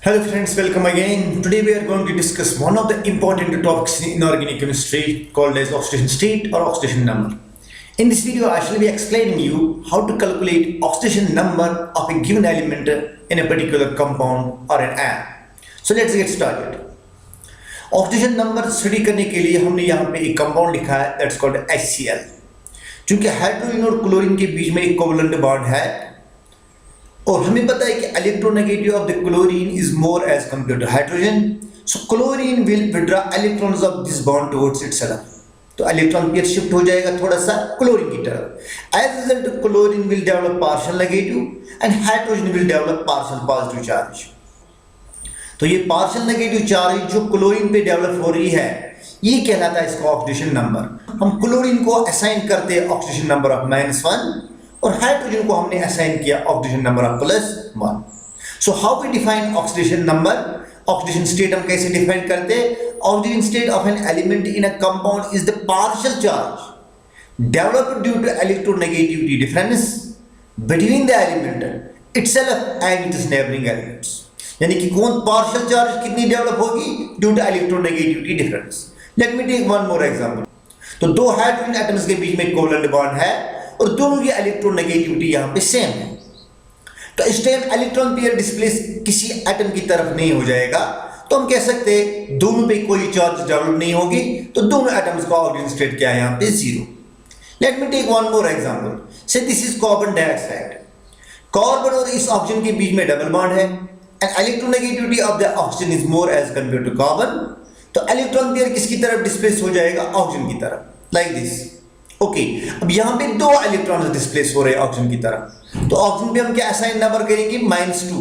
Hello friends, welcome again. Today we are going to discuss one of the important topics in organic chemistry called as oxidation state or oxidation number. In this video I shall be explaining you how to calculate oxidation number of a given element in a particular compound or an ion. So let's get started. Oxygen number study करने के लिए हमने यहाँ पे एक compound लिखा है that's called HCl। चूंकि हाइड्रोजन और क्लोरीन के बीच में एक कोवलेंट बॉन्ड है और हमें पता है कि electronegative of the chlorine is more as compare to hydrogen, so chlorine will withdraw electrons of this bond towards itself. तो इलेक्ट्रॉन पेयर शिफ्ट हो जाएगा थोड़ा सा क्लोरीन की तरफ। As a result chlorine will develop partial negative and hydrogen will develop partial positive charge. तो ये partial negative charge जो क्लोरीन पे डेवलप हो रही है ये कहलाता है इसका ऑक्सीडेशन नंबर। हम क्लोरीन को असाइन करते हैं ऑक्सीडेशन नंबर ऑफ -1 और हाइड्रोजन को हमने असाइन किया oxidation number of +1। So how we define oxidation number? Oxidation state हम कैसे डिफाइन करते हैं? Oxidation state of an element in a compound is the partial charge developed due to electronegativity difference between the element itself and its neighbouring elements. यानी कि कौन partial charge कितनी develop होगी due to electronegativity difference. Let me take one more example. तो दो hydrogen atoms के बीच में कोवलेंट बॉन्ड है और दोनों की इलेक्ट्रोनेगेटिविटी यहां पे सेम है। तो इस टाइम इलेक्ट्रॉन पेयर डिस्प्लेस किसी एटम की तरफ नहीं हो जाएगा, तो हम कह सकते हैं दोनों पे कोई चार्ज डेवलप नहीं होगी, तो दोनों एटम्स का ऑक्सीजन स्टेट क्या है यहां पे 0। Let me take one more example. Say this is carbon dioxide. Carbon और इस ऑक्सीजन के बीच में डबल बॉन्ड है and electronegativity of the oxygen is more as compared to carbon। तो इलेक्ट्रॉन पेयर किसकी तरफ डिस्प्लेस हो जाएगा? ऑक्सीजन की तरफ, लाइक दिस। ओके, अब यहां पे दो इलेक्ट्रॉन्स डिस्प्लेस हो रहे हैं ऑक्सीजन की तरफ। तो ऑक्सीजन पे हम क्या असाइन नंबर करेंगे? -2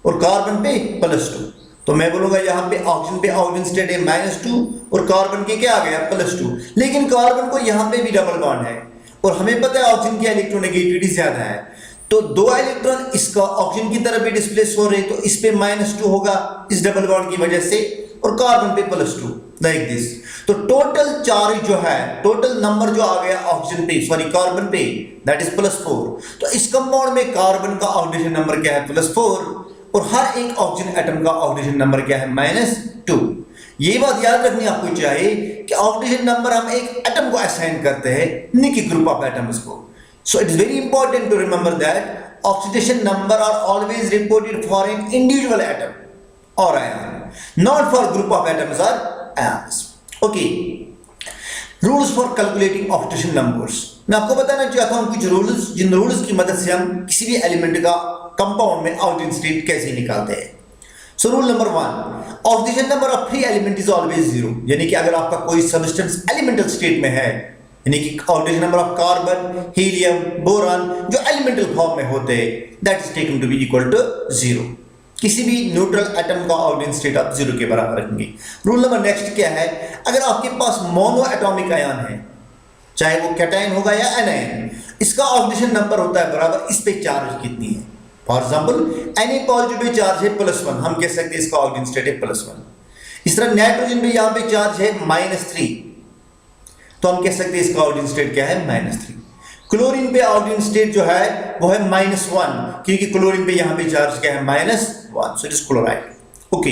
और कार्बन पे +2। तो मैं बोलूंगा यहां पे ऑक्सीजन स्टेट है -2 और कार्बन के क्या आ गया? +2। लेकिन कार्बन को यहां पे भी डबल बॉन्ड है और हमें पता है ऑक्सीजन की इलेक्ट्रोनेगेटिविटी ज्यादा है, तो दो इलेक्ट्रॉन इसका ऑक्सीजन की तरफ भी डिस्प्लेस हो रहे, तो इस पे -2 होगा इस डबल बॉन्ड की वजह से और कार्बन पे +2, लाइक दिस। तो टोटल चार्ज जो है, टोटल नंबर जो आ गया ऑक्सीजन पे, सॉरी कार्बन पे, दैट इज +4। तो इस कंपाउंड में कार्बन का ऑक्सीडेशन नंबर क्या है? +4 और हर एक ऑक्सीजन एटम का ऑक्सीडेशन नंबर क्या है? -2। ये बात याद रखनी आपको चाहिए कि ऑक्सीडेशन नंबर हम एक एटम को असाइन करते हैं, नहीं कि ग्रुप ऑफ एटम्स को। So it is very important to remember that oxidation number are always reported for an individual atom or ion, not for group of atoms or ions. Okay. Rules for calculating oxidation numbers. मैं आपको बताना चाहता हूं कुछ rules, जिन rules की मदद से हम किसी भी एलिमेंट का कंपाउंड में ऑक्सीजन स्टेट कैसे निकालते हैं। So rule number 1, oxidation number of free element is always 0। यानी कि अगर आपका कोई सब्सटेंस एलिमेंटल स्टेट में है, यानी कि oxidation number of carbon, helium, boron जो एलिमेंटल फॉर्म में होते हैं, that is taken to be equal to 0। किसी भी न्यूट्रल एटम का ऑक्सीजन स्टेट आप 0 के बराबर रखेंगे। रूल नंबर नेक्स्ट क्या है? अगर आपके पास मोनो एटॉमिक आयन है, चाहे वो कैटायन होगा या एनायन, इसका ऑक्सीडेशन नंबर होता है बराबर इस पे चार्ज कितनी है। For example Na positive charge है +1, हम कह सकते हैं इसका ऑक्सीजन स्टेट है +1। इस तरह नाइट्रोजन पे यहां पे चार्ज है -3, तो हम कह सकते हैं इसका ऑक्सीजन स्टेट क्या है? -3। क्लोरीन पे ऑक्सीजन स्टेट जो है वो है -1, क्योंकि क्लोरीन पे यहां पे चार्ज क्या है? -1, so it is chloride. Okay,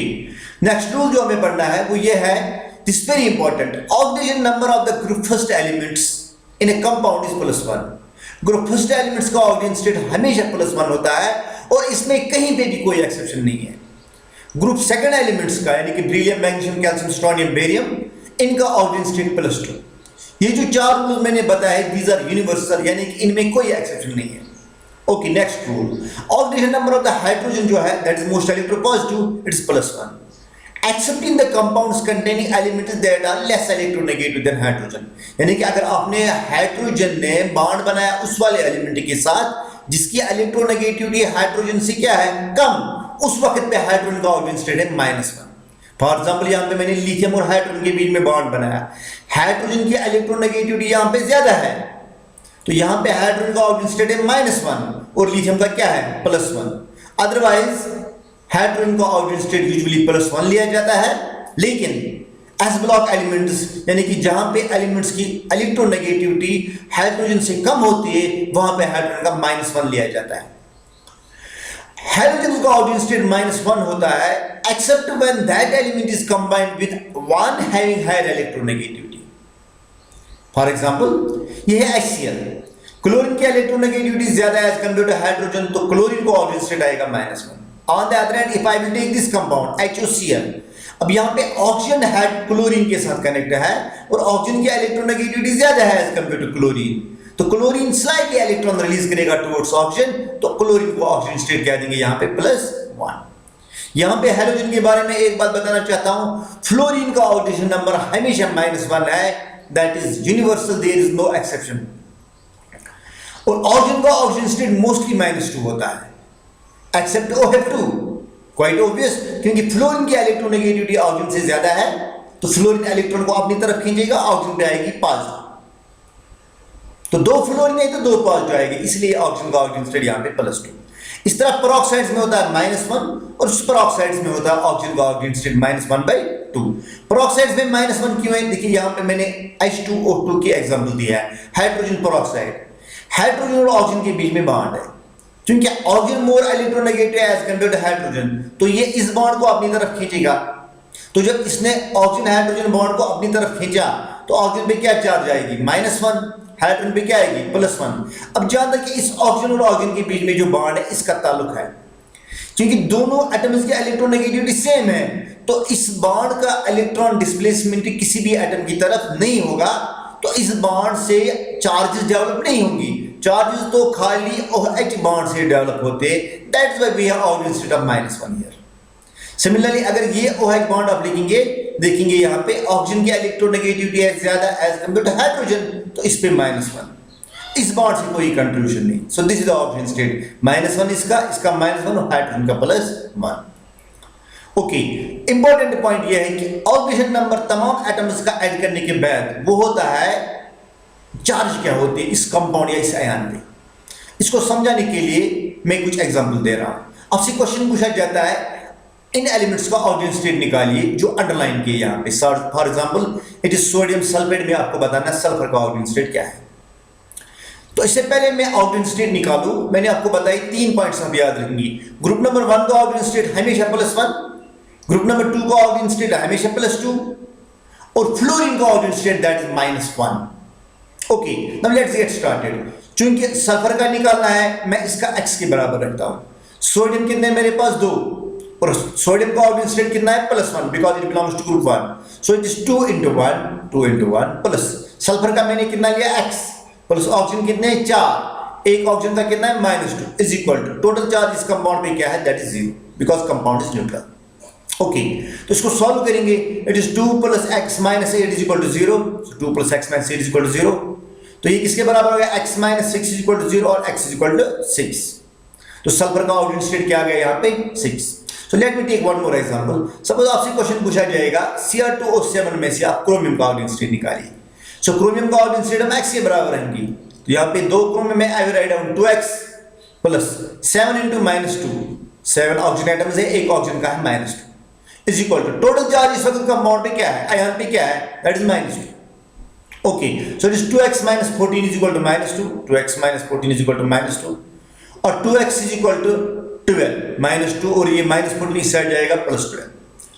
next rule जो हमें पढ़ना है वो ये है, this very important, oxygen number of the group first elements in a compound is +1। Group first elements का ऑक्सीजन स्टेट हमेशा +1 होता है और इसमें कहीं पे भी कोई एक्सेप्शन नहीं है। ग्रुप सेकंड एलिमेंट्स का, यानी कि बेरिलियम, मैग्नीशियम, कैल्शियम, स्ट्रोनियम, बेरियम, इनका ऑक्सीजन स्टेट +2। ये जो चार रूल मैंने बताए दीज आर यूनिवर्सल, यानी कि इनमें कोई एक्सेप्शन नहीं है। Okay, next rule, oxidation number of the hydrogen जो है that is most electropositive, it is +1 except in the compounds containing elements that are less electronegative than hydrogen. यानी कि अगर आपने हाइड्रोजन ने बॉन्ड बनाया उस वाले एलिमेंट के साथ जिसकी इलेक्ट्रोनेगेटिविटी हाइड्रोजन से क्या है? कम, उस वक्त पे हाइड्रोजन का ऑक्सीजन स्टेट है -1। फॉर एग्जांपल यहां पे मैंने लिथियम और हाइड्रोजन के बीच में बॉन्ड बनाया, हाइड्रोजन की इलेक्ट्रोनेगेटिविटी यहां पे ज्यादा है, तो यहां पे हाइड्रोजन का ऑक्सीजन स्टेट है -1 और लिथियम का क्या है? +1। अदरवाइज हाइड्रोजन का ऑक्सीजन स्टेट यूजुअली +1 लिया जाता है, लेकिन एस ब्लॉक एलिमेंट्स, यानी कि जहां पे एलिमेंट्स की इलेक्ट्रोनेगेटिविटी हाइड्रोजन से कम होती है, वहां पे हाइड्रोजन का -1 लिया जाता है। हाइड्रोजन का ऑक्सीजन स्टेट -1 होता है except when that element is combined with one having higher electronegativity. For example ये है HCl, क्लोरीन की इलेक्ट्रोनेगेटिविटी ज्यादा है एज कंपेयर टू हाइड्रोजन, तो क्लोरीन का ऑक्सीजन स्टेट आएगा -1। On the other hand if I will take this compound HOCl, अब यहाँ पे ऑक्सीजन है क्लोरीन के साथ कनेक्ट है और ऑक्सीजन की इलेक्ट्रोनेगेटिविटी ज्यादा है एज कंपेयर टू क्लोरीन, तो क्लोरीन स्लाइटली इलेक्ट्रॉन रिलीज करेगा टुवर्ड्स ऑक्सीजन, तो क्लोरीन को ऑक्सीजन स्टेट कह देंगे यहाँ पे +1। यहाँ पे हाइड्रोजन के बारे में एक बात बताना चाहता हूं, फ्लोरीन का ऑक्सीजन नंबर हमेशा -1 है, that is universal, there is no exception. और ऑक्सीजन का ऑक्सीजन स्टेट मोस्टली -2 होता है एक्सेप्ट OH2, क्वाइट ऑब्वियस, क्योंकि फ्लोरीन की इलेक्ट्रोनेगेटिविटी ऑक्सीजन से ज्यादा है, तो फ्लोरीन इलेक्ट्रॉन को अपनी तरफ खींचेगा, ऑक्सीजन पे आएगी पॉजिटिव, तो 2 फ्लोरीन है तो 2 पॉजिटिव आएगी, इसलिए ऑक्सीजन का ऑक्सीजन स्टेट यहाँ पे +2। इस तरह पेरोक्साइड्स में होता है -1 और सुपर ऑक्साइड्स में होता है ऑक्सीजन का ऑक्सीजन स्टेट -1/2। पेरोक्साइड्स में -1 क्यों है? देखिए यहाँ पे मैंने H2O2 की एग्जांपल दिया है, हाइड्रोजन पेरोक्साइड, हाइड्रोजन और ऑक्सीजन के बीच में बॉन्ड है, क्योंकि ऑक्सीजन मोर इलेक्ट्रोनेगेटिव है एज कंपेयर टू हाइड्रोजन, तो ये इस बॉन्ड को अपनी तरफ खींचेगा, तो जब इसने ऑक्सीजन हाइड्रोजन बॉन्ड को अपनी तरफ खींचा तो ऑक्सीजन पे क्या चार्ज आएगी? -1, हाइड्रोजन पे क्या आएगी? +1। अब जहां तक इस ऑक्सीजन और ऑक्सीजन के बीच में जो बॉन्ड है इसका ताल्लुक है, क्योंकि दोनों एटम्स की इलेक्ट्रोनेगेटिविटी सेम है, तो इस बॉन्ड का इलेक्ट्रॉन डिस्प्लेसमेंट किसी भी एटम की तरफ नहीं होगा, तो इस बॉन्ड से चार्जेस डेवलप नहीं होंगी, चार्जेस तो खाली OH बॉन्ड से डेवलप होते, that's why we have oxygen state of -1 here. Similarly अगर ये OH बॉन्ड आप देखेंगे यहाँ पे ऑक्सीजन की इलेक्ट्रोनेगेटिविटी है ज्यादा एज कंपेयर टू हाइड्रोजन, तो इस पे -1, इस बॉन्ड से कोई कंट्रीब्यूशन नहीं, so this is the oxygen state, -1 इसका -1 और हाइड्रोजन का +1। ओके, इंपॉर्टेंट पॉइंट ये है कि ऑक्सीजन नंबर तमाम एटम्स का ऐड करने के बाद वो होता है चार्ज क्या होती है इस कंपाउंड या इस आयन पे। इसको समझाने के लिए मैं कुछ एग्जांपल दे रहा हूं। आपसे क्वेश्चन पूछा जाता है इन एलिमेंट्स का ऑक्सीजन स्टेट निकालिए जो अंडरलाइन किए यहाँ पे, for example it is sodium sulphate, में आपको बताना है सल्फर का ऑक्सीजन स्टेट क्या है। तो इससे पहले मैं ऑक्सीजन स्टेट निकालूं, मैंने आपको बताई 3 पॉइंट्स आप याद रखेंगे। ग्रुप नंबर 1 का ऑक्सीजन स्टेट हमेशा +1, ग्रुप नंबर 2 का ऑक्सीजन स्टेट हमेशा +2 और फ्लोरीन का oxygen state that is -1। Okay, now let's get started. चूंकि सल्फर का निकालना है, मैं इसका x के बराबर रखता हूं। सोडियम कितने मेरे पास 2 और सोडियम का ऑक्सीजन स्टेट कितना है +1 because it belongs to group 1, so it is 2 into 1 plus sulphur का मैंने कितना लिया x प्लस ऑक्सीजन कितने हैं 4, एक ऑक्सीजन का कितना है -2 is equal to total charge इस कंपाउंड पे क्या है that is 0 because compound is neutral. Okay, तो इसको सॉल्व करेंगे, it is 2 + x - 8 is equal to 0, so 2 + x - 8 is equal to 0, तो ये किसके बराबर हो गया x - 6 इज इक्वल टू 0 और x इज इक्वल टू 6, तो सल्फर का ऑक्सीजन स्टेट क्या आ गया यहाँ पे 6। So let me take one more example. Suppose आपसे क्वेश्चन पूछा जाएगा Cr2O7 में से आप क्रोमियम का ऑक्सीजन स्टेट निकालिए। सो क्रोमियम का ऑक्सीजन स्टेट हम x के बराबर रहेंगे, तो यहाँ पे 2 क्रोमियम में I will write down 2x plus 7 into -2, 7 oxygen atoms है, एक ऑक्सीजन का है -2 is equal to total charge इस वक्त कंपाउंड पे क्या है, आयन पे क्या है that is -2। Okay, so it is 2x - 14 is equal to -2, 2x - 14 is equal to -2 और 2x इज इक्वल टू 12 -2 और ये -14 इस साइड जाएगा +12।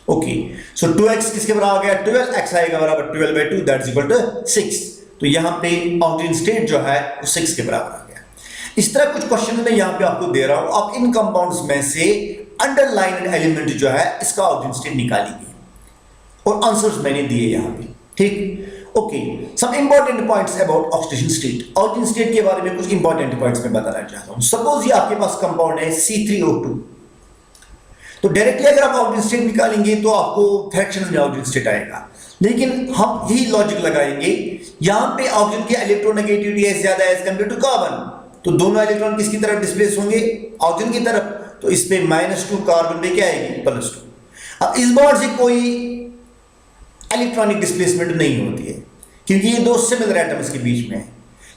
ओके, सो 2x किसके बराबर आ गया 12, x आएगा बराबर 12/2 दैट इज इक्वल टू 6, तो यहाँ पे ऑक्सीजन स्टेट जो है वो 6 के बराबर आ गया। इस तरह कुछ क्वेश्चन मैं यहाँ पे आपको दे रहा हूँ, आप इन कंपाउंड्स में से अंडरलाइंड एलिमेंट जो है इसका ऑक्सीजन स्टेट निकालिए और आंसर्स मैंने दिए यहाँ पे, ठीक। Okay, some important points about oxidation state. Oxygen state के बारे में कुछ इंपॉर्टेंट पॉइंट्स मैं बताना चाहता हूँ। सपोज ये आपके पास कंपाउंड है C3O2, तो डायरेक्टली अगर आप ऑक्सीजन स्टेट निकालेंगे तो आपको फ्रैक्शंस में ऑक्सीजन स्टेट आएगा, लेकिन हम यही लॉजिक लगाएंगे यहाँ पे ऑक्सीजन की इलेक्ट्रोनेगेटिविटी है ज्यादा एज कंपेयर टू कार्बन, तो दोनों इलेक्ट्रॉन किसकी तरफ डिस्प्लेस होंगे ऑक्सीजन की तरफ, तो इस पे -2 कार्बन पे क्या आएगी +2। अब इस बॉन्ड से कोई इलेक्ट्रॉनिक डिस्प्लेसमेंट नहीं होती है क्योंकि ये 2 सिमिलर एटम्स के बीच में है।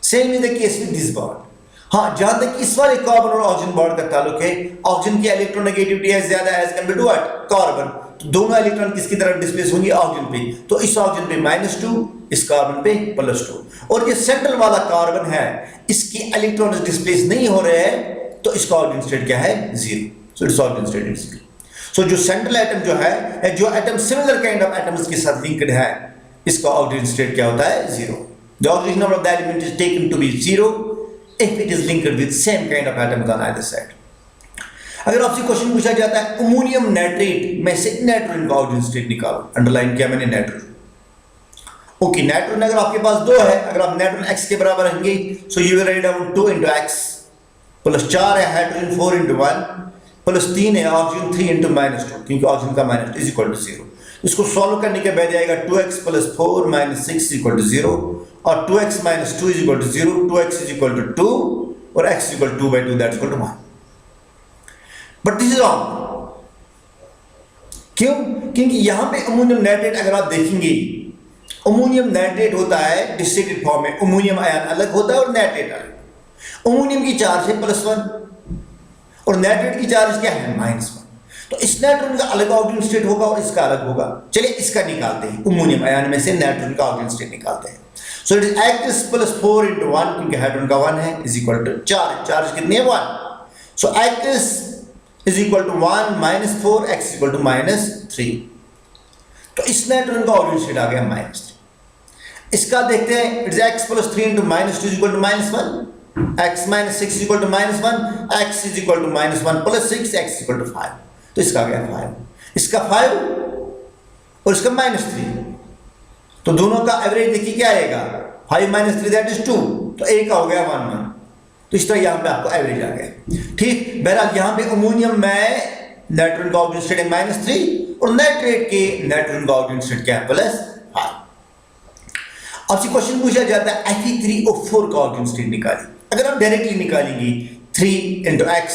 Same is the case with this bond. हाँ, जहां तक इस वाले कार्बन और ऑक्सीजन बॉन्ड का ताल्लुक है, ऑक्सीजन की इलेक्ट्रोनेगेटिविटी है ज्यादा as compare to what carbon, तो दोनों इलेक्ट्रॉन किसकी तरफ डिस्प्लेस होंगे ऑक्सीजन पे, तो इस ऑक्सीजन पे -2, इस कार्बन पे +2 और ये सेंट्रल वाला कार्बन है इसकी इलेक्ट्रॉन डिस्प्लेस नहीं हो रहे हैं, तो इसका ऑक्सीजन स्टेट क्या है 0। So it's oxygen state basically. So जो सेंट्रल एटम जो है, जो atom similar kind of atoms के साथ लिंक्ड है, इसका ऑक्सीजन स्टेट क्या होता है? Zero. The oxygen number of the element is taken to be zero if it is linked with same kind of atoms on either side. अगर आपसे question पूछा जाता है अमोनियम नाइट्रेट में से नाइट्रोजन का ऑक्सीजन स्टेट निकालो, अंडरलाइन किया मैंने नाइट्रोजन। ओके, नाइट्रोजन अगर आपके पास 2 है, अगर आप नाइट्रोजन x के बराबर रखेंगे, so you will write down 2 into x plus 4 है हाइड्रोजन 4 into 1 प्लस 3 है ऑक्सीजन 3 into -2, क्योंकि ऑक्सीजन का माइनस इज इक्वल टू 0। इसको सॉल्व करने के बाद आएगा 2x plus 4 minus 6 is equal to 0 और 2x minus 2 is equal to 0, 2x is equal to 2 और x is equal to 2/2 that is equal to 1। But this is wrong. क्यों? क्योंकि यहां पे अमोनियम नाइट्रेट अगर आप देखेंगे, अमोनियम नाइट्रेट होता है डिस्टिलेटेड फॉर्म में, अमोनियम आयन अलग होता है और नाइट्रेट अलग। अमोनियम की चार्ज है +1 और नाइट्रेट की चार्ज क्या है? -1। तो इस नाइट्रोजन का अलग ऑक्सीजन स्टेट होगा और इसका अलग होगा। चलिए इसका निकालते हैं, अमोनियम आयन में से नाइट्रोजन का ऑक्सीजन स्टेट निकालते हैं। सो it is X plus 4 into 1, क्योंकि हाइड्रोजन का 1 है, इज इक्वल टू 4। चार्ज कितनी है? 1। So X is equal to 1 minus 4, X is equal to -3। तो इस नाइट्रोजन का ऑक्सीजन स्टेट आ गया -3। इसका देखते हैं, it is X plus 3 into -2 is equal to -1, X minus 6 is equal to -1, X is equal to -1 plus 6, X is equal to 5। तो इसका आ गया 5, इसका 5 और इसका -3। तो दोनों का एवरेज देखिए क्या आएगा? 5 माइनस 3 दैट इज 2, तो A का हो गया 1 1। तो इस तरह यहां पे आपको एवरेज आ गया। ठीक, बहरहाल यहां पे अमोनियम में नाइट्रोजन का ऑक्सीजन स्टेट है -3 और नाइट्रेट के नाइट्रोजन का ऑक्सीजन स्टेट क्या है? +5। आपसे क्वेश्चन पूछा जाता है Fe3O4 का ऑक्सीजन स्टेट निकालिए। अगर हम डायरेक्टली निकालेंगे 3 into x,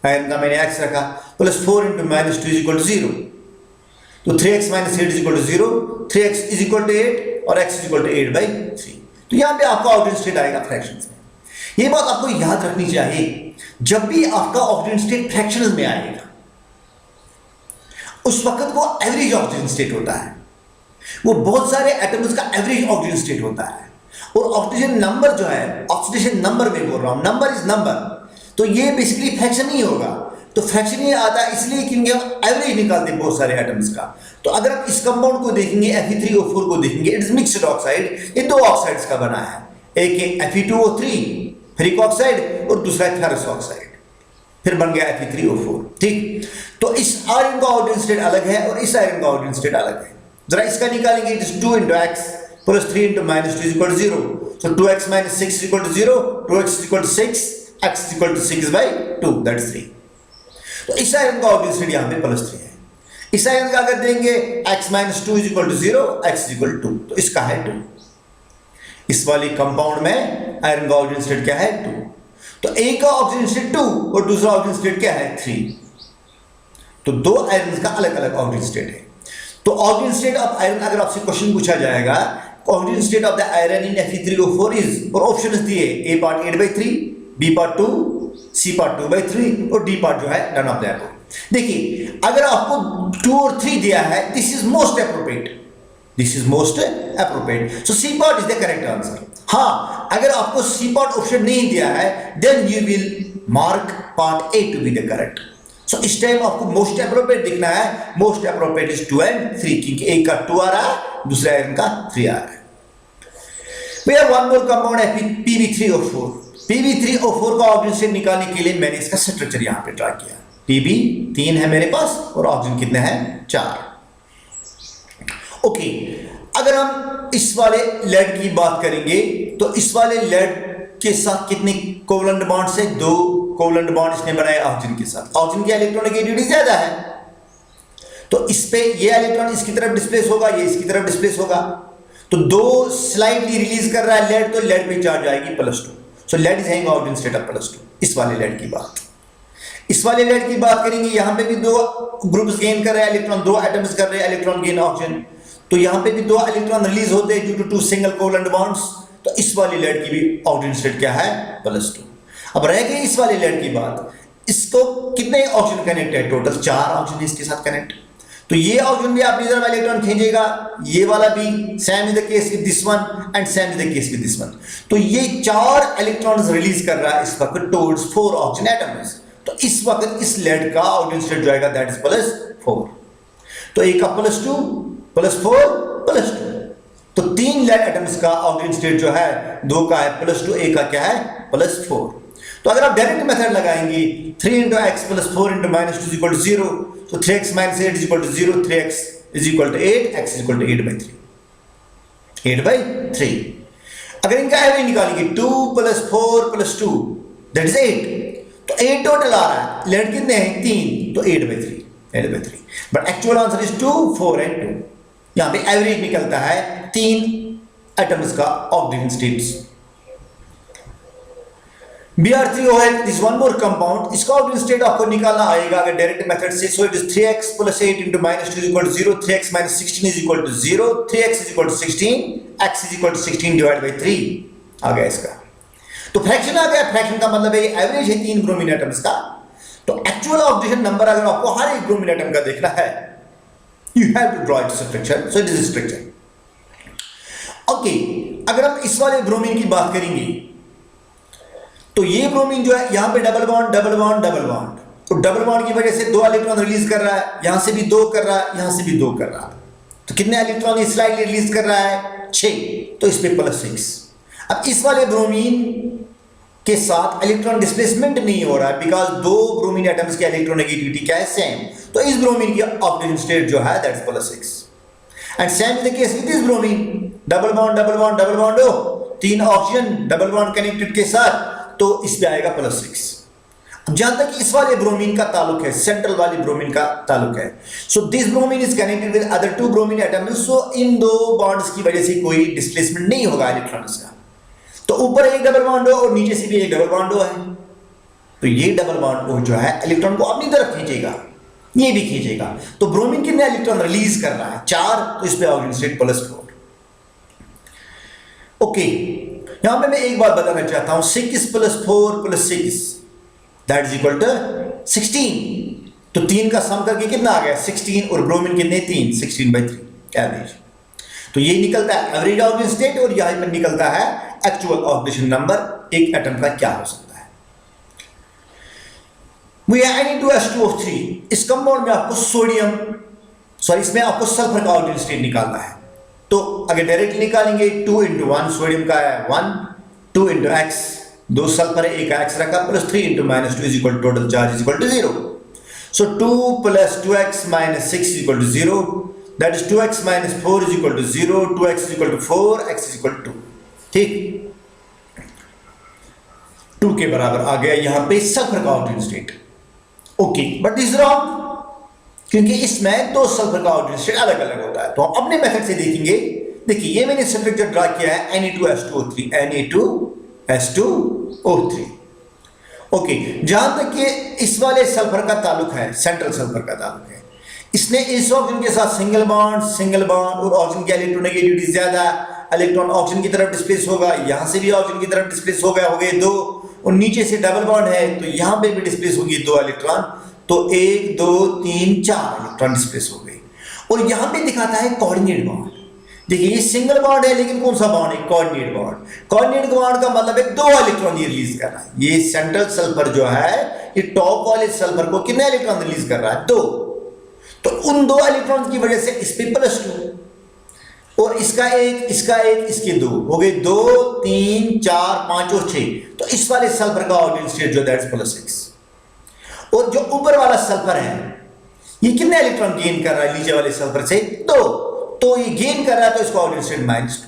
आयन का मैंने x रखा, plus 4 into -2 is equal to 0, तो 3x minus 8 is equal to 0, 3x is equal to 8 और x इज इक्वल टू 8/3। तो यहां पे आपका ऑक्सीजन स्टेट आएगा फ्रैक्शंस में। ये बात आपको याद रखनी चाहिए, जब भी आपका ऑक्सीजन स्टेट फ्रैक्शंस में आएगा उस वक्त वो एवरेज ऑक्सीजन स्टेट होता है, वो बहुत सारे एटम्स का एवरेज ऑक्सीजन स्टेट होता है। और ऑक्सीजन नंबर जो है, ऑक्सीडेशन नंबर में बोल रहा हूं, नंबर इज नंबर, तो ये बेसिकली फ्रैक्शन नहीं होगा। तो फ्रैक्शन ये आता है इसलिए क्योंकि हम एवरेज निकालते हैं बहुत सारे एटम्स का। तो अगर आप इस कंपाउंड को देखेंगे, Fe3O4 को देखेंगे, इट इज मिक्स्ड ऑक्साइड, ये 2 ऑक्साइड्स का बना है, एक है Fe2O3 फेरिक ऑक्साइड और दूसरा है फेरस ऑक्साइड, फिर बन गया Fe3O4। ठीक, तो इस आयरन का ऑक्सीजन स्टेट अलग है और इस आयरन का ऑक्सीजन स्टेट अलग है। जरा इसका निकालेंगे, it is 2 into x plus 3 into -2 is equal to 0, so 2x minus 6 is equal to 0, 2x is equal to 6, x is equal to 6/2, that's 3। तो इस आयरन का ऑक्सीजन स्टेट यहाँ पे +3 है। इस आयरन का अगर देंगे x minus 2 is equal to 0, x is equal to 2, तो इसका है 2। इस वाले कंपाउंड में आयरन का ऑक्सीजन स्टेट क्या है? 2। तो एक का ऑक्सीजन स्टेट 2 और दूसरा ऑक्सीजन स्टेट क्या है? 3। तो 2 आयरन का अलग अलग ऑक्सीजन स्टेट है। तो ऑक्सीजन स्टेट ऑफ आयरन, अगर आपसे क्वेश्चन पूछा जाएगा oxygen state of the iron in Fe3O4 is, और ऑप्शंस दिए, A part 8/3, B part 2, C part 2/3 और D पार्ट जो है नन ऑफ द अबव। देखिए अगर आपको 2 और 3 दिया है, this is most appropriate, this is most appropriate, so C part is the correct answer. हाँ, अगर आपको C पार्ट ऑप्शन नहीं दिया है, then you will mark part A to be the correct. So इस टाइम आपको मोस्ट एप्रोप्रिएट दिखना है, मोस्ट एप्रोप्रिएट इज 2 and 3, क्योंकि एक का 2 आ रहा है, दूसरा आयरन का 3 आ रहा है। We have one more compound है Pb3O4। Pb3O4 का ऑक्सीजन स्टेट निकालने के लिए मैंने इसका स्ट्रक्चर यहां पे ड्रा किया। Pb 3 है मेरे पास और ऑक्सीजन कितने हैं? 4। ओके, अगर हम इस वाले लेड की बात करेंगे तो इस वाले लेड के साथ कितने कोवलेंट बॉन्ड्स है? 2 कोवलेंट बॉन्ड इसने बनाए ऑक्सीजन के साथ। ऑक्सीजन की इलेक्ट्रॉनिक ज्यादा है, तो इस पे ये इलेक्ट्रॉन इसकी तरफ डिस्प्लेस होगा, ये इसकी तरफ डिस्प्लेस होगा, तो 2 स्लाइडली रिलीज कर रहा है लेड, तो लेड पे चार्ज आएगी +2। So lead is having oxygen state of +2। इस वाले लेड की बात, इस वाले लेड की बात करेंगे, यहां पे भी 2 ग्रुप्स गेन कर रहे हैं इलेक्ट्रॉन, 2 एटम्स कर रहे हैं इलेक्ट्रॉन गेन ऑक्सीजन, तो यहां पे भी 2 इलेक्ट्रॉन रिलीज होते हैं due to 2 single covalent bonds. तो इस वाली लेड की भी ऑक्सीजन स्टेट क्या है? +2। अब रह गई इस वाले लेड की बात, इसको कितने ऑक्सीजन कनेक्ट है? टोटल 4 ऑक्सीजन इसके साथ कनेक्ट। तो ये ऑक्सीजन भी आप इधर इलेक्ट्रॉन खींचेगा, ये वाला भी same is the case with this one and same is the case with this one. तो ये 4 इलेक्ट्रॉन्स रिलीज कर रहा है इस वक्त टुवर्ड्स 4 ऑक्सीजन एटम्स। तो तो इस वक्त इस लेड का ऑक्सीजन स्टेट जो आएगा दैट इज +4। तो ए का +2 +4 +2, तो 3 लेड एटम्स का ऑक्सीजन स्टेट जो है 2 का है +2, ए का क्या है +4। तो अगर आप डायरेक्ट मेथड लगाएंगे 3 × x + 4 × -2 = 0, तो 3x - 8 = 0, 3x = 8, x = 8/3, 8/3। अगर इनका एवरेज निकालेंगे 2 + 4 + 2 दैट इज 8, तो 8 टोटल आ रहा है, लेड कितने हैं 3, तो 8/3, but actual answer is 2, 4 and 2। यहां पे एवरेज निकलता है 3 एटम्स का oxygen states. Br3OH is one more compound, इसका ऑक्सीजन स्टेट आपको निकालना आएगा अगर डायरेक्ट मेथड से। सो it is 3x + 8 × -2 = 0, 3x - 16 = 0, 3x = 16, x = 16 / 3 आ गया इसका। तो फ्रैक्शन आ गया, फ्रैक्शन का मतलब है एवरेज है 3 ब्रोमीन एटम्स का। तो एक्चुअल ऑक्सीजन नंबर अगर आपको हर एक ब्रोमीन एटम का देखना है, you have to draw its structure. So it is structure. Okay, अगर हम इस वाले ब्रोमीन की बात करेंगे तो ये ब्रोमीन जो है यहां पे double bond double bond double bond, तो डबल बॉन्ड की वजह से 2 इलेक्ट्रॉन रिलीज कर रहा है, यहां से भी 2 कर रहा है, यहां से भी 2 कर रहा है, तो कितने इलेक्ट्रॉन ये स्लाइडली रिलीज कर रहा है 6, तो इस पे +6। अब इस वाले ब्रोमीन के साथ इलेक्ट्रॉन डिस्प्लेसमेंट नहीं हो रहा है बिकॉज 2 ब्रोमीन एटम्स की इलेक्ट्रोनेगेटिविटी क्या है सेम, तो इस ब्रोमीन की ऑक्सीजन स्टेट जो है that is +6। And same is the case with this bromine, double bond double bond double bond हो, 3 ऑक्सीजन डबल बॉन्ड कनेक्टेड के साथ, तो इस पे आएगा +6। अब जहां तक इस वाले ब्रोमीन का ताल्लुक है, सेंट्रल वाली ब्रोमीन का ताल्लुक है, so this bromine is connected with other 2 bromine atoms, so in 2 bonds की वजह से कोई डिस्प्लेसमेंट नहीं होगा इलेक्ट्रॉन्स का। तो ऊपर एक डबल बॉन्ड हो और नीचे से भी एक डबल बॉन्ड हो है, तो ये डबल बॉन्ड जो है इलेक्ट्रॉन को अपनी तरफ खींचेगा, ये भी खींचेगा। तो ब्रोमीन कितने इलेक्ट्रॉन रिलीज कर रहा है 4, तो इस पे ऑक्सीजन स्टेट +4। ओके, यहां पे मैं एक बात बताना चाहता हूं, 6 + 4 + 6 दैट इज इक्वल टू 16, तो 3 का सम करके कितना आ गया 16, और ब्रोमीन कितने 3, 16/3 एवरेज। तो ये निकलता है एवरेज ऑक्सीजन स्टेट, और यहां पर निकलता है एक्चुअल ऑक्सीजन नंबर एक एटम का क्या हो सकता है। We are Na2H2O3, इस कंपाउंड में आपको इसमें आपको सल्फर का ऑक्सीजन स्टेट निकालना है। तो अगर डायरेक्ट निकालेंगे 2 × 1, सोडियम का है 1, 2 × x, 2 सल्फर है, 1 का x रखा, +3 × -2 = total charge = 0। So 2 + 2x - 6 = 0, that is 2x - 4 = 0, 2x = 4, x = 2। ठीक, 2 के बराबर आ गया यहां पे सल्फर का oxygen state. Okay, but this is wrong, क्योंकि इसमें 2 सल्फर का ऑक्सीजन स्टेट अलग अलग होता है। तो हम अपने मेथड से देखेंगे। देखिए, ये मैंने स्ट्रक्चर ड्रा किया है Na2H2O3, Na2H2O3। ओके, जहां तक ये इस वाले सल्फर का ताल्लुक है, सेंट्रल सल्फर का ताल्लुक है, इसने इस ऑक्सीजन के साथ सिंगल बॉन्ड और ऑक्सीजन की इलेक्ट्रोनेगेटिविटी ज्यादा, इलेक्ट्रॉन ऑक्सीजन की तरफ डिस्प्लेस होगा, यहां से भी ऑक्सीजन की तरफ डिस्प्लेस हो गए 2, और नीचे से डबल बॉन्ड है तो यहां पे भी डिस्प्लेस होगी 2 इलेक्ट्रॉन, तो 1 2 3 4 इलेक्ट्रॉन डिस्प्लेस हो गए। और यहां पे दिखाता है कोऑर्डिनेट बॉन्ड। देखिए, ये सिंगल बॉन्ड है, लेकिन कौन सा बॉन्ड है कोऑर्डिनेट बॉन्ड। कोऑर्डिनेट बॉन्ड का मतलब है 2 इलेक्ट्रॉन ये रिलीज कर रहा है। ये सेंट्रल सल्फर जो है, ये टॉप वाले सल्फर को कितने इलेक्ट्रॉन रिलीज कर रहा है 2, तो उन 2 इलेक्ट्रॉन की वजह से इस पे +2, और इसका एक इसके 2 हो गए, 2 3 4 5 और 6, तो इस वाले सल्फर का ऑक्सीजन स्टेट जो दैट इज +6। और जो ऊपर वाला सल्फर है, ये कितने इलेक्ट्रॉन गेन कर रहा है नीचे वाले सल्फर से 2, तो ये गेन कर रहा है, तो इसका ऑक्सीजन स्टेट -2।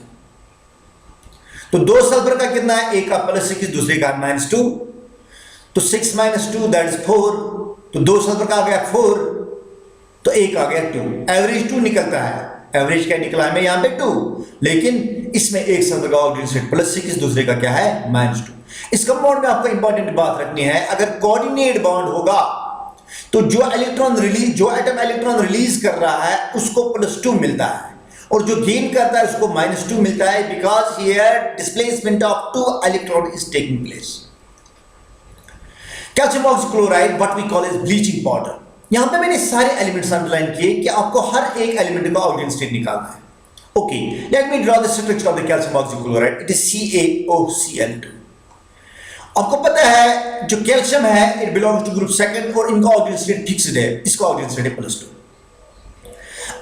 तो 2 सल्फर का कितना है, एक का +6, दूसरे का -2, तो 6 - 2 दैट इज 4, तो 2 सल्फर का आ गया 4, तो एक आ गया 2, एवरेज 2 निकलता है। एवरेज क्या निकला है यहां पे 2, लेकिन इसमें एक सल्फर का ऑक्सीजन स्टेट +6, दूसरे का क्या है -2। इस कंपाउंड में आपको इंपॉर्टेंट बात रखनी है, अगर कोऑर्डिनेट बॉन्ड होगा तो जो एटम इलेक्ट्रॉन रिलीज कर रहा है उसको +2 मिलता है, और जो गेन करता है उसको -2 मिलता है, because here displacement of 2 electron is taking place. Calcium oxychloride what we call as bleaching powder. यहां पे मैंने सारे एलिमेंट्स अंडरलाइन किए कि आपको हर एक एलिमेंट का ऑक्सीजन स्टेट निकालना है। Okay, let me draw the structure of the calcium oxychloride. It is CaOCl2। आपको पता है जो कैल्शियम है it belongs to group second और इनका ऑक्सीजन स्टेट फिक्स्ड है, इसका ऑक्सीजन स्टेट है +2।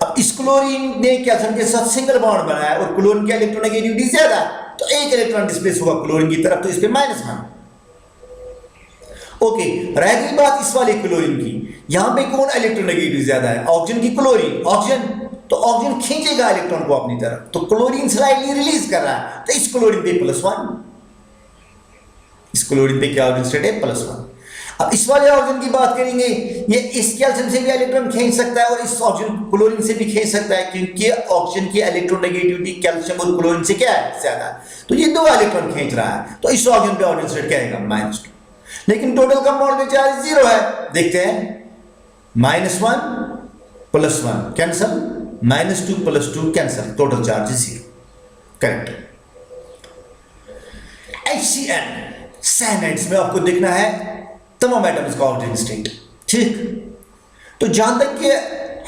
अब इस क्लोरीन ने कैल्शियम के साथ सिंगल बॉन्ड बनाया और क्लोरीन की इलेक्ट्रोनेगेटिविटी ज्यादा है, तो एक इलेक्ट्रॉन डिस्प्लेस होगा क्लोरीन की तरफ, तो इस पे -1। ओके, रह गई बात इस वाले क्लोरीन की, यहां पे कौन इलेक्ट्रोनेगेटिव ज्यादा है, ऑक्सीजन की क्लोरीन? ऑक्सीजन, तो ऑक्सीजन खींचेगा इलेक्ट्रॉन को अपनी तरफ, तो क्लोरीन स्लाइडली रिलीज कर रहा है, तो इस क्लोरीन पे +1, इस क्लोरीन पे क्या ऑक्सीजन स्टेट है +1। अब इस वाले ऑक्सीजन की बात करेंगे, ये इस कैल्शियम से भी इलेक्ट्रॉन खींच सकता है और इस ऑक्सीजन क्लोरीन से भी खींच सकता है, क्योंकि ऑक्सीजन की इलेक्ट्रोनेगेटिविटी कैल्शियम और क्लोरीन से क्या है ज्यादा, तो ये दो इलेक्ट्रॉन खींच रहा है, तो इस ऑक्सीजन पे ऑक्सीजन स्टेट क्या आएगा -2। लेकिन टोटल कंपाउंड में चार्ज 0 है, देखते हैं -1 +1 cancel, -2 +2 cancel, total charge 0, correct. HCN cyanides में आपको देखना है तमाम एटम्स का ऑक्सीजन स्टेट, ठीक। तो जहां तक कि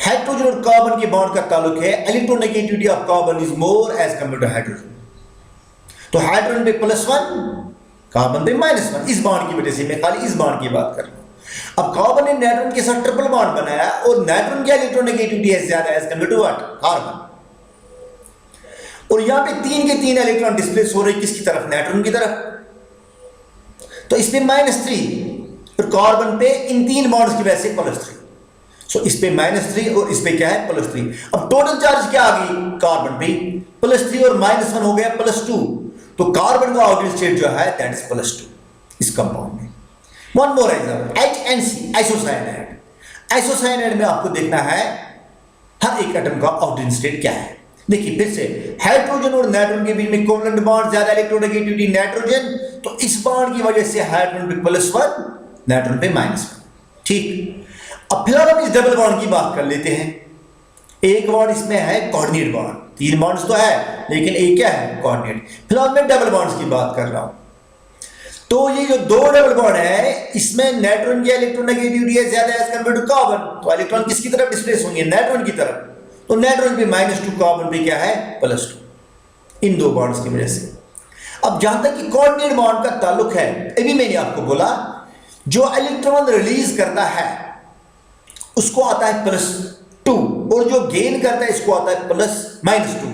हाइड्रोजन और कार्बन के बॉन्ड का ताल्लुक है, electronegativity of carbon is more as compare to hydrogen, तो हाइड्रोजन पे +1, कार्बन पे -1, इस बॉन्ड की वजह से मैं खाली इस बॉन्ड की बात कर रहा हूं। अब कार्बन ने नाइट्रोजन के साथ ट्रिपल बॉन्ड बनाया और नाइट्रोजन की इलेक्ट्रोनेगेटिविटी है ज्यादा as compare to what, carbon, और यहां पे 3 के 3 इलेक्ट्रॉन डिस्प्लेस हो रहे किसकी तरफ, नाइट्रोजन की तरफ, तो इसमें -3 और कार्बन पे इन 3 बॉन्ड्स की वजह से +3, सो इस पे -3 और इस पे क्या है +3। अब टोटल चार्ज क्या आ गई कार्बन पे, +3 और -1 हो गया +2, तो कार्बन का ऑक्सीजन स्टेट जो है दैट इज +2 इस कंपाउंड में। One more example, HNC isocyanide, isocyanide में आपको देखना है हर एक एटम का ऑक्सीजन स्टेट क्या है। देखिए फिर से, हाइड्रोजन और नाइट्रोजन के बीच में कोवलेंट बॉन्ड, ज्यादा इलेक्ट्रोनेगेटिविटी नाइट्रोजन, तो इस बॉन्ड की वजह से हाइड्रोजन पे +1, नाइट्रोजन पे -1, ठीक। अब फिलहाल हम इस डबल बॉन्ड की बात कर लेते हैं। एक बॉन्ड इसमें है कोऑर्डिनेट बॉन्ड, 3 बॉन्ड्स तो है लेकिन एक क्या है कोऑर्डिनेट, फिलहाल मैं डबल बॉन्ड्स की बात कर रहा हूं। तो ये जो 2 डबल बॉन्ड है, इसमें नाइट्रोजन की इलेक्ट्रोनेगेटिविटी है ज्यादा एज कंपेयर टू कार्बन, तो इलेक्ट्रॉन किसकी तरफ डिस्प्लेस होंगे, नाइट्रोजन की तरफ, तो नाइट्रोजन पे -2, कार्बन पे क्या है +2, इन 2 बॉन्ड्स की वजह से। अब जहां तक कि कोऑर्डिनेट बॉन्ड का ताल्लुक है, अभी मैंने आपको बोला जो इलेक्ट्रॉन रिलीज करता है उसको आता है +2 और जो गेन करता है इसको आता है -2,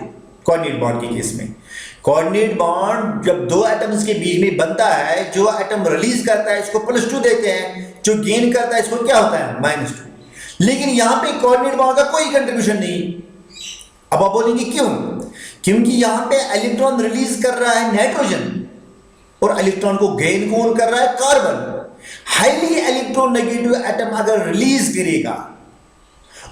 कोऑर्डिनेट बॉन्ड के केस में। कोऑर्डिनेट बॉन्ड जब 2 एटम्स के बीच में बनता है, जो एटम रिलीज करता है इसको +2 देते हैं, जो गेन करता है इसको क्या होता है -2। लेकिन यहां पे कोऑर्डिनेट बॉन्ड का कोई कंट्रीब्यूशन नहीं। अब आप बोलेंगे क्यों, क्योंकि यहां पे इलेक्ट्रॉन रिलीज कर रहा है नाइट्रोजन और इलेक्ट्रॉन को गेन कौन कर रहा है, कार्बन। हाईली इलेक्ट्रोनेगेटिव एटम अगर रिलीज करेगा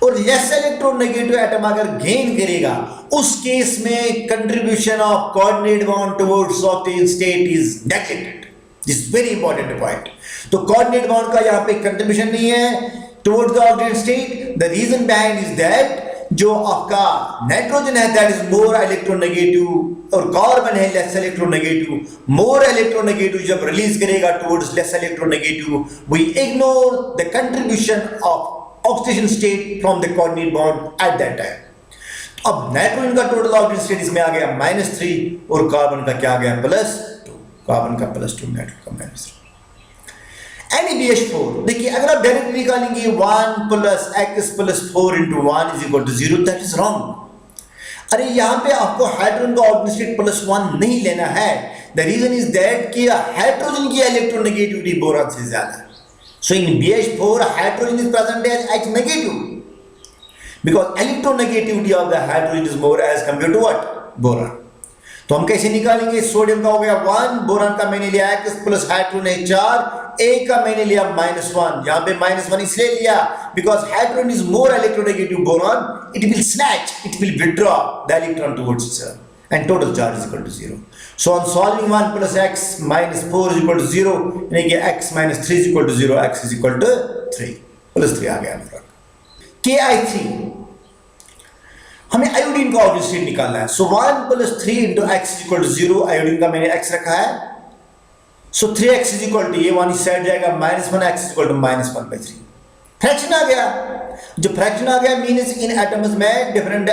और लेस इलेक्ट्रोनेगेटिव एटम अगर गेन करेगा, उस केस में contribution of coordinate bond towards oxygen state is neglected. This very important point. तो कोऑर्डिनेट बॉन्ड का यहां पे कंट्रीब्यूशन नहीं है towards the oxygen state. The reason behind is that जो आपका नाइट्रोजन है that is more electronegative और कार्बन है less electronegative, more electronegative जब रिलीज करेगा towards less electronegative, we ignore the contribution of oxidation state from the coordinate bond at that time. अब nitrogen का total oxygen state इसमें आ गया -3 और carbon का क्या आ गया +2, कार्बन का +2, नाइट्रोजन का -3। NaBH4, देखिए अगर आप डायरेक्ट निकालेंगे 1 + x + 4 × 1 = 0, दैट इज रॉन्ग। अरे यहां पे आपको हाइड्रोजन का ऑक्सीजन स्टेट +1 नहीं लेना है। द रीजन इज दैट कि हाइड्रोजन की इलेक्ट्रोनेगेटिविटी बोरान से ज्यादा है। So in BH4 hydrogen is present as H negative because electronegativity of the hydrogen is more as compare to what, boron. तो हम कैसे निकालेंगे, सोडियम का हो गया 1, बोरान का मैंने लिया x प्लस हाइड्रोजन है 4, A का मैंने लिया -1। यहां पे -1 इसलिए लिया because hydrogen is more electronegative boron, it will snatch, it will withdraw the electron towards itself and total charge is equal to 0. So on solving 1 + x - 4 = 0, यानी कि x - 3 = 0, x = 3, +3 आ गया मेरा। Ki3, हमें आयोडीन का ऑक्सीजन स्टेट निकालना है। सो 1 + 3 × x = 0, iodine का मैंने x रखा है। सो 3x = ये 1 इस साइड जाएगा, -1, x = -1/3। फ्रैक्शन आ गया। जो फ्रैक्शन आ गया मींस इन एटम्स में डिफरेंट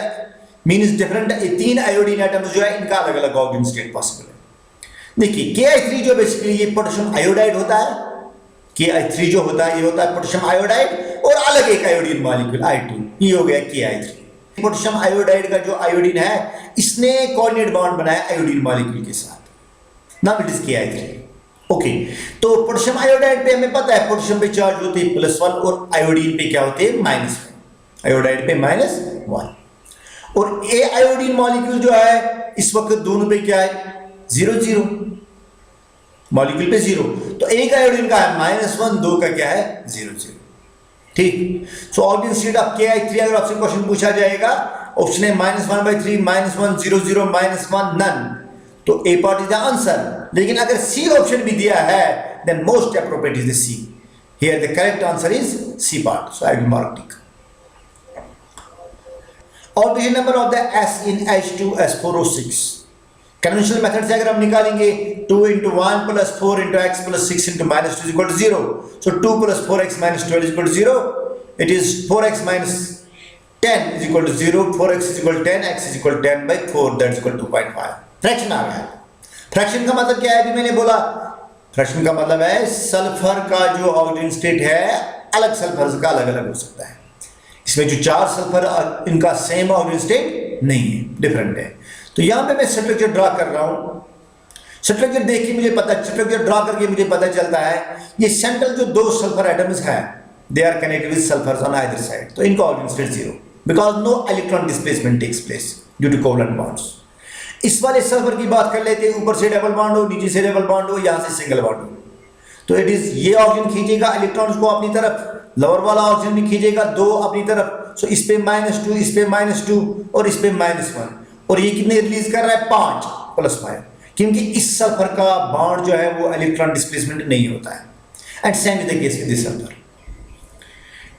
3 आयोडीन एटम्स जो है इनका अलग अलग ऑक्सीजन स्टेट पॉसिबल है। देखिए KI3 जो बेसिकली ये पोटेशियम आयोडाइड होता है, KI3 जो होता है ये होता है पोटेशियम आयोडाइड और अलग एक आयोडीन मॉलिक्यूल I2, ये हो गया KI3। पोटेशियम आयोडाइड का जो आयोडीन है इसने कोऑर्डिनेट बॉन्ड बनाया आयोडीन मॉलिक्यूल के साथ, now it is KI3। Okay, तो पोटेशियम आयोडाइड पे हमें पता है पोटेशियम पे चार्ज होते हैं +1 और आयोडीन पे क्या होते हैं -1, आयोडाइड पे -1 और ए आयोडीन मॉलिक्यूल जो है इस वक्त दोनों पे क्या है 0 0, मॉलिक्यूल पे 0, तो एक आयोडीन का है -1, दो का क्या है 0 0। ठीक, सो ऑर्डिनल स्टेट ऑफ KI3 अगर आपसे क्वेश्चन पूछा जाएगा, ऑप्शन है -1/3, -1 0 0 -1 नन, तो A part is the answer. लेकिन अगर सी ऑप्शन भी दिया है then most appropriate is the C, here the correct answer is C part, so I will mark tick. Ordinal number of the S in H2S4O6, conventional method से अगर हम निकालेंगे 2 × 1 + 4 × x + 6 × -2 = 0, so 2 + 4x - 12 = 0, it is 4x - 10 = 0, 4x = 10, x = 10/4, that is equal to 2.5। Fraction आ गया। Fraction का मतलब क्या है, अभी मैंने बोला फ्रैक्शन का मतलब है सल्फर का जो ऑर्डिनल स्टेट है अलग सल्फर का अलग अलग हो सकता है। इसमें जो 4 सल्फर इनका सेम ऑर्डिनल स्टेट नहीं है, डिफरेंट है। तो यहां पे मैं स्ट्रक्चर ड्रा कर रहा हूं, स्ट्रक्चर देख के मुझे पता, स्ट्रक्चर ड्रा करके मुझे पता चलता है ये सेंट्रल जो 2 सल्फर एटम्स है they are connected with sulphurs on either side, तो इनका ordinal state 0 because no electron displacement takes place due to covalent bonds. इस वाले सल्फर की बात कर लेते हैं, ऊपर से डबल बॉन्ड हो, नीचे से डबल बॉन्ड हो, यहां से सिंगल बॉन्ड हो, तो इट इज ये ऑक्सीजन खींचेगा इलेक्ट्रॉन्स को अपनी तरफ, लोअर वाला ऑक्सीजन भी खींचेगा 2 अपनी तरफ, सो इस पे -2, इस पे -2 और इस पे -1, और ये कितने रिलीज कर रहा है 5 + 5, क्योंकि इस सल्फर का बॉन्ड जो है वो इलेक्ट्रॉन डिस्प्लेसमेंट नहीं होता है। And same is the case with this sulphur.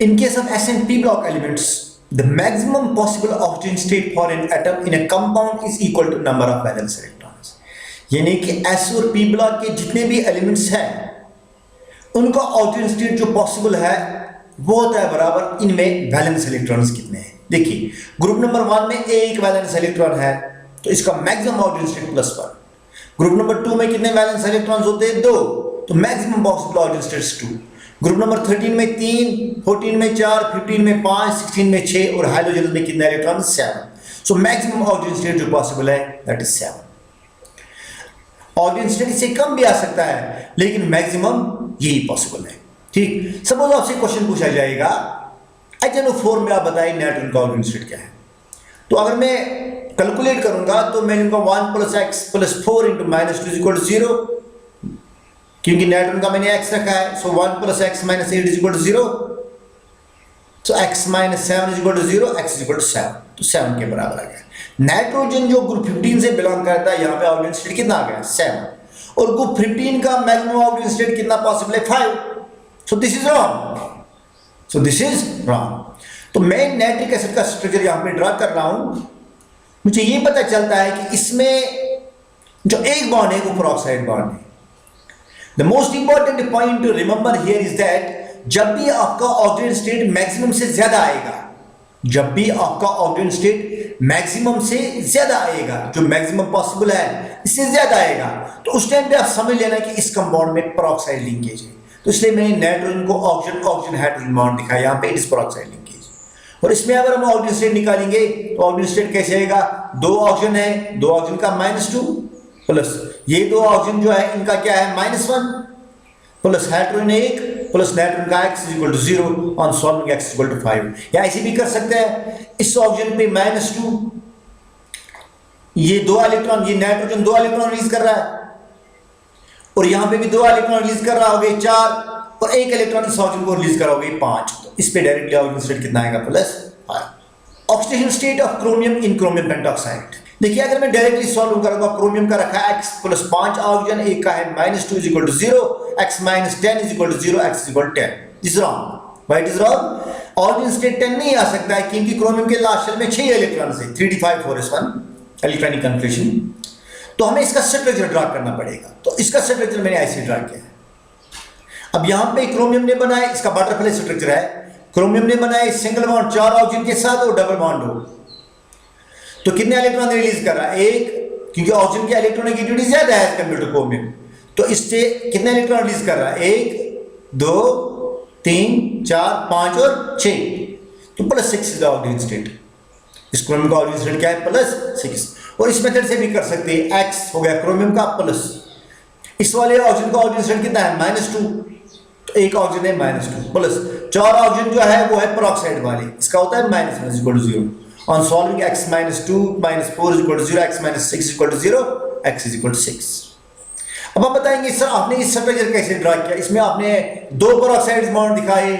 In case of S and P block elements, the maximum possible oxygen state for an atom in a compound is equal to number of valence electrons, यानी कि S और P block के जितने भी elements हैं उनका oxygen state जो possible है वो होता है बराबर इनमें वैलेंस इलेक्ट्रॉन्स कितने हैं। देखिए ग्रुप नंबर 1 में एक वैलेंस इलेक्ट्रॉन है तो इसका maximum oxygen state +1, group number 2 में कितने वैलेंस इलेक्ट्रॉन्स होते हैं 2, तो maximum possible oxygen state 2, group number 13 में 3, 14 में 4, 15 में 5, 16 में 6 और हाइड्रोजन में कितने electron 7, so maximum oxygen state जो पॉसिबल है दैट इज 7। ऑक्सीजन स्टेट इससे कम भी आ सकता है लेकिन मैक्सिमम यही पॉसिबल है। ठीक, सपोज आपसे क्वेश्चन पूछा जाएगा HNO4 में आप बताइए नाइट्रोजन का ऑक्सीजन स्टेट क्या है, तो अगर मैं कैलकुलेट करूंगा तो मैं इनका 1 + x + 4 × -2 = 0, क्योंकि नाइट्रोजन का मैंने x रखा है, सो 1 + x - 8 = 0, सो x - 7 = 0, x = 7, तो 7 के बराबर आ गया। नाइट्रोजन जो ग्रुप 15 से बिलोंग करता है यहाँ पे ऑक्सीजन स्टेट कितना आ गया 7, और ग्रुप 15 का मैक्सिमम ऑक्सीजन स्टेट कितना पॉसिबल है 5, so this is wrong, so this is wrong. तो मैं नाइट्रिक एसिड का स्ट्रक्चर यहाँ पे ड्रा कर रहा हूं, मुझे ये पता चलता है कि इसमें जो एक बॉन्ड है वो पेरोक्साइड बॉन्ड है। The most important point two remember here is that जब भी आपका ऑक्सीजन स्टेट मैक्सिमम से ज्यादा आएगा, जब भी आपका ऑक्सीजन स्टेट मैक्सिमम से ज्यादा आएगा, जो मैक्सिमम पॉसिबल है इससे ज्यादा आएगा, तो उस टाइम पे आप समझ लेना कि इस कंपाउंड में पेरोक्साइड लिंकेज है। तो इसलिए मैंने नाइट्रोजन को ऑक्सीजन ऑक्सीजन हाइड्रोजन बॉन्ड दिखाया, यहाँ पे इट इज पेरोक्साइड लिंकेज। और इसमें अगर हम ऑक्सीजन स्टेट निकालेंगे तो ऑक्सीजन स्टेट कैसे आएगा, 2 ऑक्सीजन है, 2 ऑक्सीजन का -2 प्लस ये 2 ऑक्सीजन जो है इनका क्या है -1 प्लस हाइड्रोजन 1 प्लस नाइट्रोजन का x = 0 ऑन सॉल्विंग x = 5, या ऐसे भी कर सकते हैं, इस ऑक्सीजन पे -2, ये 2 इलेक्ट्रॉन, ये नाइट्रोजन 2 इलेक्ट्रॉन रिलीज कर रहा है और यहां पे भी 2 इलेक्ट्रॉन रिलीज कर रहा होगा 4, और 1 इलेक्ट्रॉन इस ऑक्सीजन को रिलीज कर रहा होगा 5, तो इस पे डायरेक्टली ऑक्सीजन स्टेट कितना आएगा +5। Oxidation state of chromium in chromium pentoxide, देखिए अगर मैं डायरेक्टली सॉल्व करूंगा, क्रोमियम का रखा है x + 5 ऑक्सीजन, एक का है -2 = 0, x - 10 = 0, x = 10, this wrong. Why it is wrong, oxygen state 10 नहीं आ सकता है क्योंकि क्रोमियम के लास्ट शेल में 6 इलेक्ट्रॉन है, 3d5 इलेक्ट्रॉनिक कन्फर्मेशन, तो हमें इसका स्ट्रक्चर ड्रा करना पड़ेगा। तो इसका स्ट्रक्चर मैंने ऐसे ड्रा किया है। अब यहां पे क्रोमियम ने बनाया, इसका बटरफ्लाई स्ट्रक्चर है, क्रोमियम ने बनाया सिंगल बॉन्ड 4 ऑक्सीजन के साथ और डबल बॉन्ड हो, तो कितने इलेक्ट्रॉन रिलीज कर रहा है 1, क्योंकि ऑक्सीजन की इलेक्ट्रोनेगेटिविटी ज्यादा है कंपेयर टू क्रोमियम। तो इससे कितने इलेक्ट्रॉन रिलीज कर रहा है? 1 2 3 4 5 और 6, तो +6 इज द ऑक्सीजन स्टेट। इस क्रोमियम का ऑक्सीजन स्टेट क्या है? +6। और इस मेथड से भी कर सकते हैं, X हो गया क्रोमियम का प्लस, इस वाले ऑक्सीजन का ऑक्सीजन स्टेट कितना है? -2, तो एक ऑक्सीजन है -2 प्लस 4 ऑक्सीजन जो है वो है पेरोक्साइड वाले, इसका होता है -0। On solving x -2 -4 0, x -6 0, x 6। अब हम बताएंगे सर आपने इस स्ट्रक्चर कैसे ड्रा किया। इसमें आपने 2 पेरोक्साइड बॉन्ड दिखाए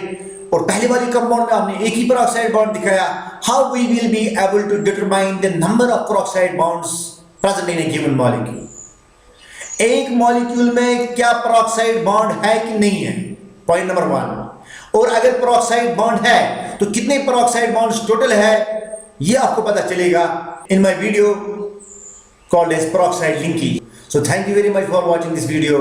और पहले वाली कंपाउंड में आपने एक ही पेरोक्साइड बॉन्ड दिखाया। How we will be able to determine the number of peroxide bonds present in a given molecule. एक मॉलिक्यूल में क्या पेरोक्साइड बॉन्ड है कि नहीं है, पॉइंट नंबर 1। और अगर पेरोक्साइड बॉन्ड है तो कितने पेरोक्साइड बॉन्ड्स टोटल है, ये आपको पता चलेगा in my video called as peroxide linkage. So thank you very much for watching this video.